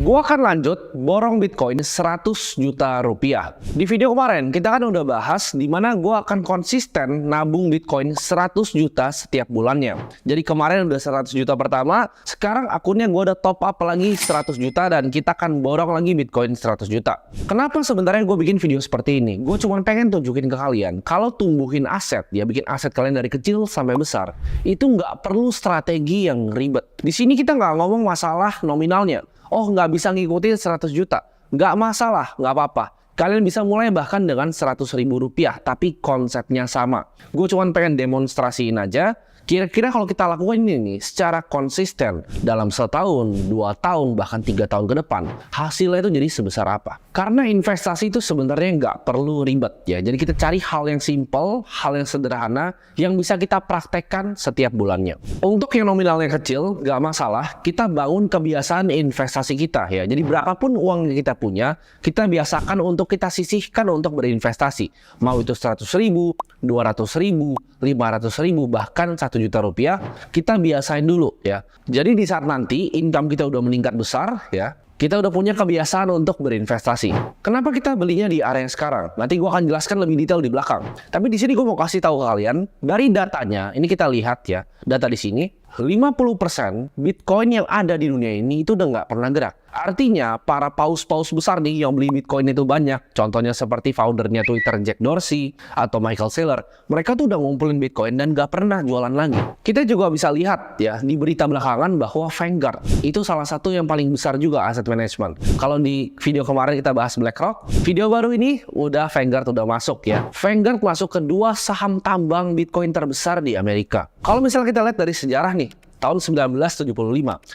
Gua akan lanjut borong Bitcoin 100 juta rupiah. Di video kemarin kita kan udah bahas di mana gua akan konsisten nabung Bitcoin 100 juta setiap bulannya. Jadi kemarin udah 100 juta pertama, sekarang akunnya gua udah top up lagi 100 juta dan kita akan borong lagi Bitcoin 100 juta. Kenapa sebenarnya gue bikin video seperti ini? Gue cuma pengen tunjukin ke kalian kalau tumbuhin aset, ya bikin aset kalian dari kecil sampai besar, itu nggak perlu strategi yang ribet. Di sini kita nggak ngomong masalah nominalnya. Oh, nggak bisa ngikutin 100 juta. Nggak masalah, nggak apa-apa. Kalian bisa mulai bahkan dengan 100.000 rupiah, tapi konsepnya sama. Gue cuma pengen demonstrasiin aja. Kira-kira kalau kita lakukan ini nih secara konsisten dalam setahun, 2 tahun, bahkan 3 tahun ke depan, hasilnya itu jadi sebesar apa? Karena investasi itu sebenarnya nggak perlu ribet ya. Jadi kita cari hal yang simple, hal yang sederhana, yang bisa kita praktekkan setiap bulannya. Untuk yang nominalnya kecil, nggak masalah. Kita bangun kebiasaan investasi kita ya. Jadi berapapun uang yang kita punya, kita biasakan untuk kita sisihkan untuk berinvestasi. Mau itu 100.000, 200.000, 500.000, bahkan 1 juta rupiah, kita biasain dulu ya. Jadi di saat nanti income kita udah meningkat besar ya, kita udah punya kebiasaan untuk berinvestasi. Kenapa kita belinya di area yang sekarang? Nanti gue akan jelaskan lebih detail di belakang. Tapi di sini gue mau kasih tahu ke kalian, dari datanya, ini kita lihat ya, data di sini, 50% Bitcoin yang ada di dunia ini itu udah nggak pernah gerak. Artinya para paus-paus besar nih yang beli Bitcoin itu banyak. Contohnya seperti foundernya Twitter Jack Dorsey atau Michael Saylor. Mereka tuh udah ngumpulin Bitcoin dan nggak pernah jualan lagi. Kita juga bisa lihat ya di berita belakangan bahwa Vanguard itu salah satu yang paling besar juga aset management. Kalau di video kemarin kita bahas BlackRock, video baru ini udah Vanguard udah masuk ya. Vanguard masuk kedua saham tambang Bitcoin terbesar di Amerika. Kalau misalnya kita lihat dari sejarah nih, tahun 1975,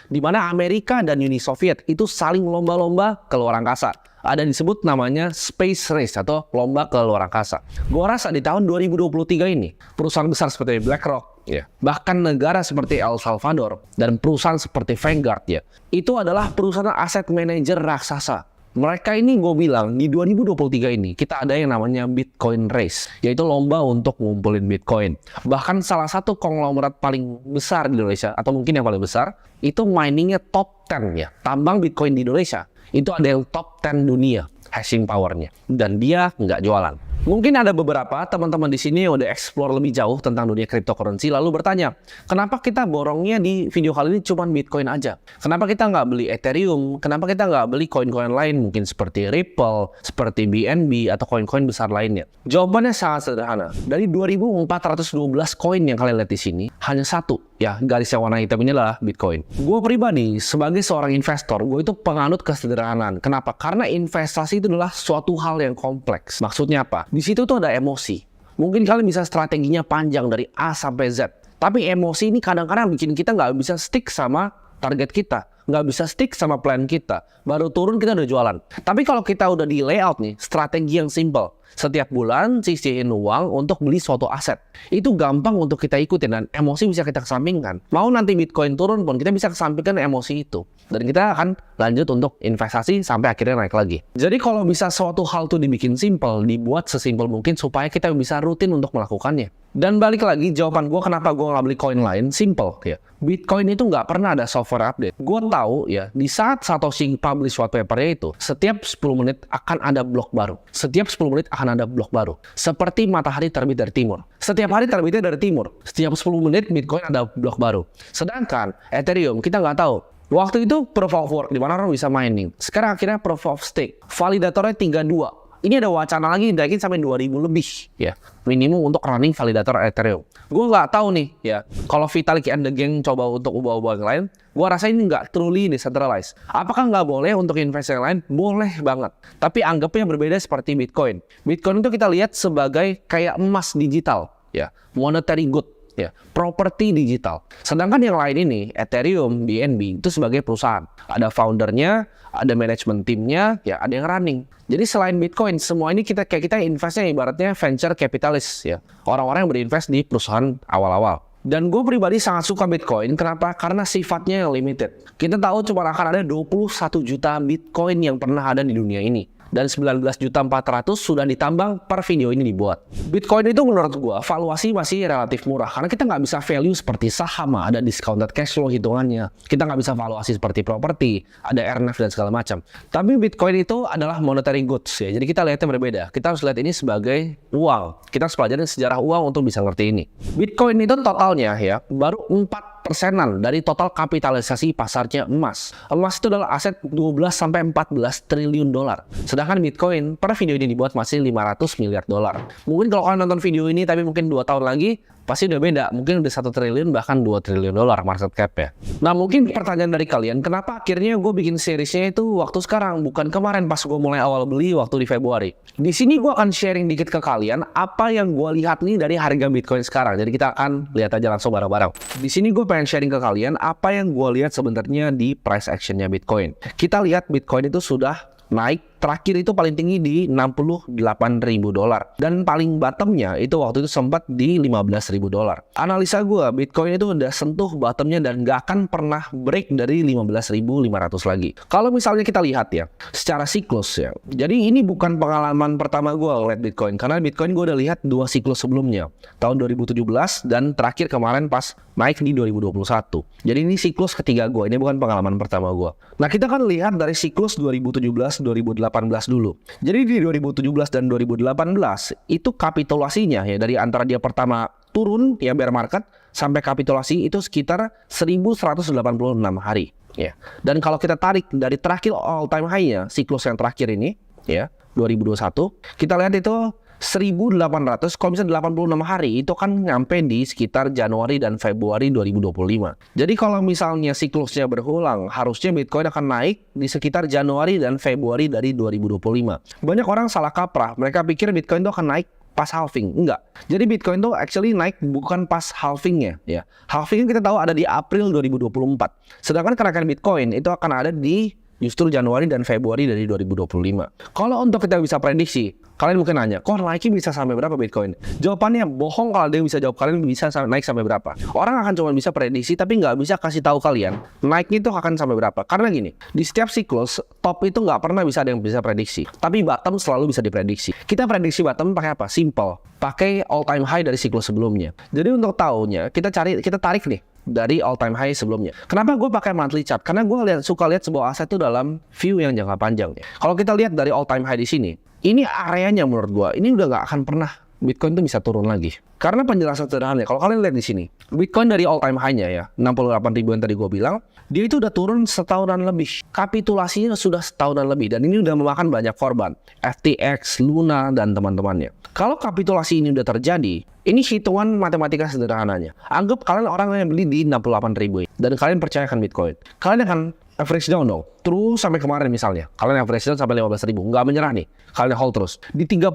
di mana Amerika dan Uni Soviet itu saling lomba-lomba ke luar angkasa. Ada disebut namanya Space Race atau lomba ke luar angkasa. Gua rasa di tahun 2023 ini, perusahaan besar seperti BlackRock, ya, bahkan negara seperti El Salvador, dan perusahaan seperti Vanguard, ya, itu adalah perusahaan aset manajer raksasa. Mereka ini gue bilang di 2023 ini kita ada yang namanya Bitcoin Race, yaitu lomba untuk ngumpulin Bitcoin. Bahkan salah satu konglomerat paling besar di Indonesia, atau mungkin yang paling besar, itu miningnya top 10 ya. Tambang Bitcoin di Indonesia itu ada yang top 10 dunia hashing powernya, dan dia nggak jualan. Mungkin ada beberapa teman-teman di sini yang udah explore lebih jauh tentang dunia cryptocurrency lalu bertanya, kenapa kita borongnya di video kali ini cuma Bitcoin aja? Kenapa kita nggak beli Ethereum? Kenapa kita nggak beli koin-koin lain mungkin seperti Ripple, seperti BNB atau koin-koin besar lainnya? Jawabannya sangat sederhana. Dari 2.412 koin yang kalian lihat di sini, hanya satu ya garis yang warna hitam ini adalah Bitcoin. Gue pribadi sebagai seorang investor, gue itu penganut kesederhanaan. Kenapa? Karena investasi itu adalah suatu hal yang kompleks. Maksudnya apa? Di situ tuh ada emosi. Mungkin kalian bisa strateginya panjang dari A sampai Z. Tapi emosi ini kadang-kadang bikin kita nggak bisa stick sama target kita. Nggak bisa stick sama plan kita. Baru turun kita udah jualan. Tapi kalau kita udah di layout nih, strategi yang simple. Setiap bulan sisihin uang untuk beli suatu aset. Itu gampang untuk kita ikutin dan emosi bisa kita kesampingkan. Mau nanti Bitcoin turun pun kita bisa kesampingkan emosi itu. Dan kita akan lanjut untuk investasi sampai akhirnya naik lagi. Jadi kalau bisa suatu hal tuh dibikin simple, dibuat sesimpel mungkin supaya kita bisa rutin untuk melakukannya. Dan balik lagi jawaban gue kenapa gue nggak beli koin lain, simple ya. Bitcoin itu nggak pernah ada software update. Gue tahu ya, di saat Satoshi publish white papernya itu, setiap 10 menit akan ada blok baru. Setiap 10 menit akan ada blok baru. Seperti matahari terbit dari timur. Setiap hari terbitnya dari timur. Setiap 10 menit Bitcoin ada blok baru. Sedangkan Ethereum kita nggak tahu. Waktu itu proof of work, di mana orang bisa mining. Sekarang akhirnya proof of stake. Validatornya tinggal 2. Ini ada wacana lagi dinaikin sampai 2.000 lebih ya. Minimum untuk running validator Ethereum. Gue nggak tahu nih ya. Kalau Vitalik and the gang coba untuk ubah-ubah yang lain, gue rasa ini nggak truly decentralized. Apakah nggak boleh untuk investasi yang lain? Boleh banget. Tapi anggapnya berbeda seperti Bitcoin. Bitcoin itu kita lihat sebagai kayak emas digital ya. Monetary good. Ya, properti digital. Sedangkan yang lain ini, Ethereum, BNB, itu sebagai perusahaan. Ada foundernya, ada manajemen timnya, ya ada yang running. Jadi selain Bitcoin, semua ini kita investnya ibaratnya venture capitalist ya. Orang-orang yang berinvest di perusahaan awal-awal. Dan gue pribadi sangat suka Bitcoin. Kenapa? Karena sifatnya yang limited. Kita tahu cuma akan ada 21 juta Bitcoin yang pernah ada di dunia ini. dan 19.400.000 sudah ditambang per video ini dibuat. Bitcoin itu menurut gua valuasi masih relatif murah karena kita nggak bisa value seperti saham, ada discounted cash flow hitungannya. Kita nggak bisa valuasi seperti properti, ada earnings dan segala macam. Tapi Bitcoin itu adalah monetary goods ya. Jadi kita lihatnya berbeda. Kita harus lihat ini sebagai uang. Kita harus pelajarin sejarah uang untuk bisa ngerti ini. Bitcoin itu totalnya ya baru 4%-an dari total kapitalisasi pasarnya emas. Emas itu adalah aset 12 sampai 14 triliun dolar. Sedangkan Bitcoin per video ini dibuat masih 500 miliar dolar. Mungkin kalau kalian nonton video ini tapi mungkin 2 tahun lagi pasti udah beda, mungkin udah 1 triliun bahkan 2 triliun dolar market cap ya. Nah mungkin pertanyaan dari kalian, kenapa akhirnya gue bikin seriesnya itu waktu sekarang, bukan kemarin pas gue mulai awal beli waktu di Februari. Di sini gue akan sharing dikit ke kalian apa yang gue lihat nih dari harga Bitcoin sekarang. Jadi kita akan lihat aja langsung bareng-bareng. Di sini gue pengen sharing ke kalian apa yang gue lihat sebenarnya di price actionnya Bitcoin. Kita lihat Bitcoin itu sudah naik, terakhir itu paling tinggi di 68.000 dolar dan paling bottomnya itu waktu itu sempat di 15.000 dolar. Analisa gue, Bitcoin itu udah sentuh bottomnya dan gak akan pernah break dari 15.500 lagi. Kalau misalnya kita lihat ya secara siklus ya, jadi ini bukan pengalaman pertama gue ngeliat Bitcoin, karena Bitcoin gue udah lihat 2 siklus sebelumnya, tahun 2017 dan terakhir kemarin pas naik di 2021. Jadi ini siklus ketiga gue, ini bukan pengalaman pertama gue. Nah kita kan lihat dari siklus 2017-2018 dulu. Jadi di 2017 dan 2018 itu kapitulasinya ya dari antara dia pertama turun ya bear market sampai kapitulasi itu sekitar 1186 hari ya. Dan kalau kita tarik dari terakhir all time high-nya siklus yang terakhir ini ya 2021, kita lihat itu 1.800, kalau misalnya 86 hari itu kan nyampe di sekitar Januari dan Februari 2025. Jadi kalau misalnya siklusnya berulang, harusnya Bitcoin akan naik di sekitar Januari dan Februari dari 2025. Banyak orang salah kaprah, mereka pikir Bitcoin itu akan naik pas halving. Enggak. Jadi Bitcoin itu actually naik bukan pas halvingnya ya. Halving kita tahu ada di April 2024. Sedangkan kenaikan Bitcoin itu akan ada di justru Januari dan Februari dari 2025. Kalau untuk kita bisa prediksi, kalian mungkin nanya, kok naiknya bisa sampai berapa Bitcoin? Jawabannya bohong kalau ada yang bisa jawab kalian bisa naik sampai berapa. Orang akan cuma bisa prediksi tapi nggak bisa kasih tahu kalian naiknya itu akan sampai berapa. Karena gini, di setiap siklus top itu nggak pernah bisa ada yang bisa prediksi. Tapi bottom selalu bisa diprediksi. Kita prediksi bottom pakai apa? Simple. Pakai all time high dari siklus sebelumnya. Jadi untuk tahunya kita tarik nih dari all time high sebelumnya. Kenapa gue pakai monthly chart? Karena gue suka lihat sebuah aset itu dalam view yang jangka panjang. Kalau kita lihat dari all time high di sini, ini areanya menurut gue, ini udah gak akan pernah Bitcoin itu bisa turun lagi. Karena penjelasan sederhana, kalau kalian lihat di sini, Bitcoin dari all time high-nya ya, 68.000 yang tadi gue bilang, dia itu udah turun setahunan lebih. Kapitulasinya sudah setahunan lebih, dan ini udah memakan banyak korban. FTX, Luna, dan teman-temannya. Kalau kapitulasi ini udah terjadi, ini hitungan matematika sederhananya. Anggap kalian orang yang beli di 68.000 dan kalian percayakan Bitcoin. Kalian akan average down dong. Terus sampai kemarin misalnya, kalian average down sampai 15.000, nggak menyerah nih. Kalian hold terus. Di 30.000,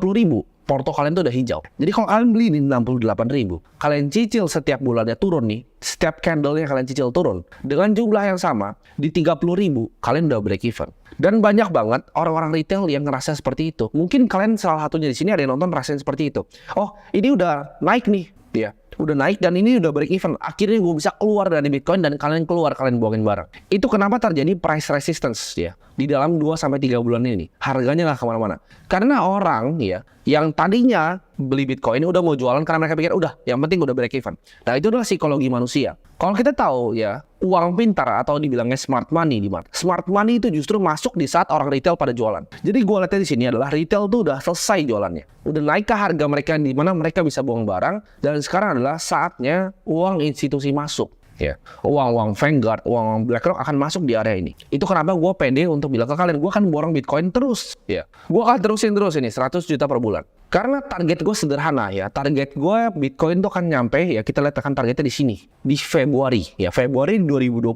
porto kalian tuh udah hijau. Jadi kalau kalian beli di 68.000, kalian cicil setiap bulannya turun nih, setiap candle-nya kalian cicil turun. Dengan jumlah yang sama, di 30.000, kalian udah break even. Dan banyak banget orang-orang retail yang ngerasa seperti itu. Mungkin kalian salah satunya di sini ada yang nonton rasain seperti itu. Oh, ini udah naik nih. Ya, udah naik dan ini udah break even. Akhirnya gue bisa keluar dari Bitcoin dan kalian keluar, kalian buangin barang. Itu kenapa terjadi price resistance ya di dalam 2-3 bulan ini. Harganya nggak kemana-mana. Karena orang ya yang tadinya beli Bitcoin ini udah mau jualan karena mereka pikir udah, yang penting udah break even. Nah itu adalah psikologi manusia. Kalau kita tahu ya, uang pintar atau dibilangnya smart money di mana? Smart money itu justru masuk di saat orang retail pada jualan. Jadi gue lihatnya di sini adalah retail tuh udah selesai jualannya. Udah naik ke harga mereka di mana mereka bisa buang barang, dan sekarang adalah saatnya uang institusi masuk. Ya, uang Vanguard, uang BlackRock akan masuk di area ini. Itu kenapa gue pede untuk bilang ke kalian, gue akan borong Bitcoin terus. Ya, gue akan terusin terus ini 100 juta per bulan. Karena target gue sederhana ya, target gue Bitcoin tuh kan nyampe ya, kita lihat kan targetnya di sini, di Februari ya, Februari 2025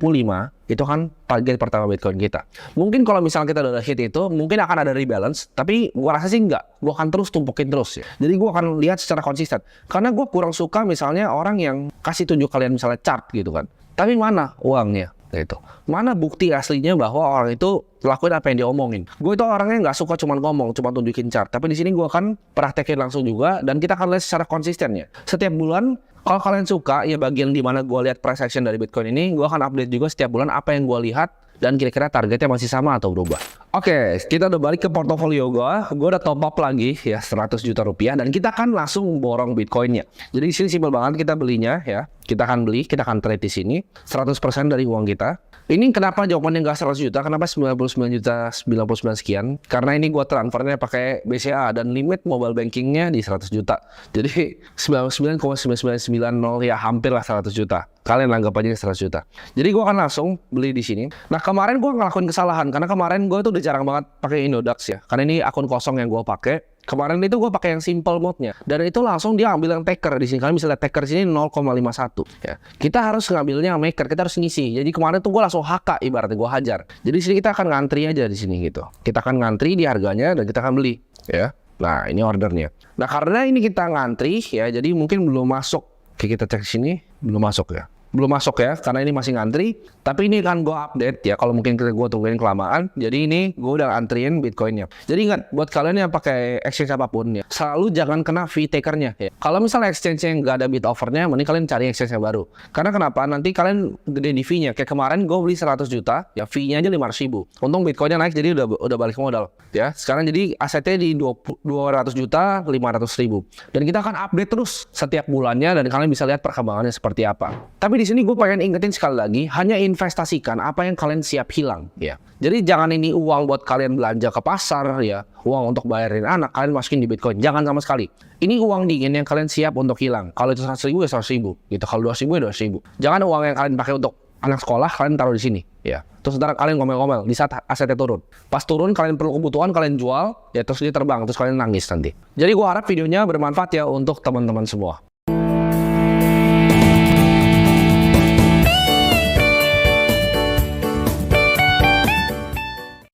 itu kan target pertama Bitcoin kita. Mungkin kalau misalnya kita udah hit itu, mungkin akan ada rebalance, tapi gue rasa sih enggak, gue akan terus tumpukin terus ya. Jadi gue akan lihat secara konsisten, karena gue kurang suka misalnya orang yang kasih tunjuk kalian misalnya chart gitu kan, tapi mana uangnya? Gitu. Mana bukti aslinya bahwa orang itu lakuin apa yang dia omongin? Gue itu orangnya nggak suka cuma ngomong, cuma tunjukin chart. Tapi di sini gue akan praktekin langsung juga, dan kita akan lihat secara konsistennya. Setiap bulan, kalau kalian suka, ya bagian di mana gue lihat price action dari Bitcoin ini, gue akan update juga setiap bulan apa yang gue lihat dan kira-kira targetnya masih sama atau berubah. Oke, kita udah balik ke portofolio gua. Gua udah top up lagi ya 100 juta rupiah dan kita akan langsung borong Bitcoinnya. Jadi di sini simpel banget kita belinya ya. Kita akan beli, kita akan trade di sini 100% dari uang kita. Ini kenapa jawabannya nggak 100 juta? Kenapa 99 juta 99 sekian? Karena ini gua transfernya pakai BCA dan limit mobile bankingnya di 100 juta. Jadi 99,9990 ya hampir lah 100 juta. Kalian anggap aja 100 juta. Jadi gua akan langsung beli di sini. Nah kemarin gua ngelakuin kesalahan karena kemarin gua tuh udah jarang banget pakai Indodax ya. Karena ini akun kosong yang gua pakai. Kemarin itu gue pakai yang simple mode-nya dan itu langsung dia ambil yang taker di sini. Kalian bisa lihat taker di sini 0,51 ya. Kita harus ngambilnya yang maker, kita harus ngisi. Jadi kemarin tuh gue langsung HK ibaratnya gue hajar. Jadi di sini kita akan ngantri aja di sini gitu. Kita akan ngantri di harganya dan kita akan beli ya. Nah, ini ordernya. Nah, karena ini kita ngantri ya, jadi mungkin belum masuk. Oke, kita cek sini belum masuk ya. Belum masuk ya, karena ini masih ngantri. Tapi ini kan gue update ya, kalau mungkin gue tungguin kelamaan. Jadi ini gue udah antriin Bitcoinnya. Jadi ingat, buat kalian yang pakai exchange apapun ya, selalu jangan kena fee takernya ya. Kalau misalnya exchange yang nggak ada bit offernya, mending kalian cari exchange yang baru. Karena kenapa? Nanti kalian gede di fee-nya. Kayak kemarin gue beli 100 juta, ya fee-nya aja 500 ribu. Untung Bitcoinnya naik, jadi udah balik modal ya. Sekarang jadi asetnya di 200 juta 500 ribu. Dan kita akan update terus setiap bulannya dan kalian bisa lihat perkembangannya seperti apa. Tapi di sini gue pengen ingetin sekali lagi, hanya investasikan apa yang kalian siap hilang ya. Jadi jangan ini uang buat kalian belanja ke pasar ya, uang untuk bayarin anak kalian masukin di Bitcoin, jangan sama sekali. Ini uang dingin yang kalian siap untuk hilang. Kalau itu 100 ribu ya 100 ribu gitu, kalau 200 ribu ya 200 ribu. Jangan uang yang kalian pakai untuk anak sekolah kalian taruh di sini ya. Terus ntar kalian ngomel-ngomel di saat asetnya turun. Pas turun kalian perlu kebutuhan, kalian jual ya, terus dia terbang, terus kalian nangis nanti. Jadi gua harap videonya bermanfaat ya untuk teman-teman semua.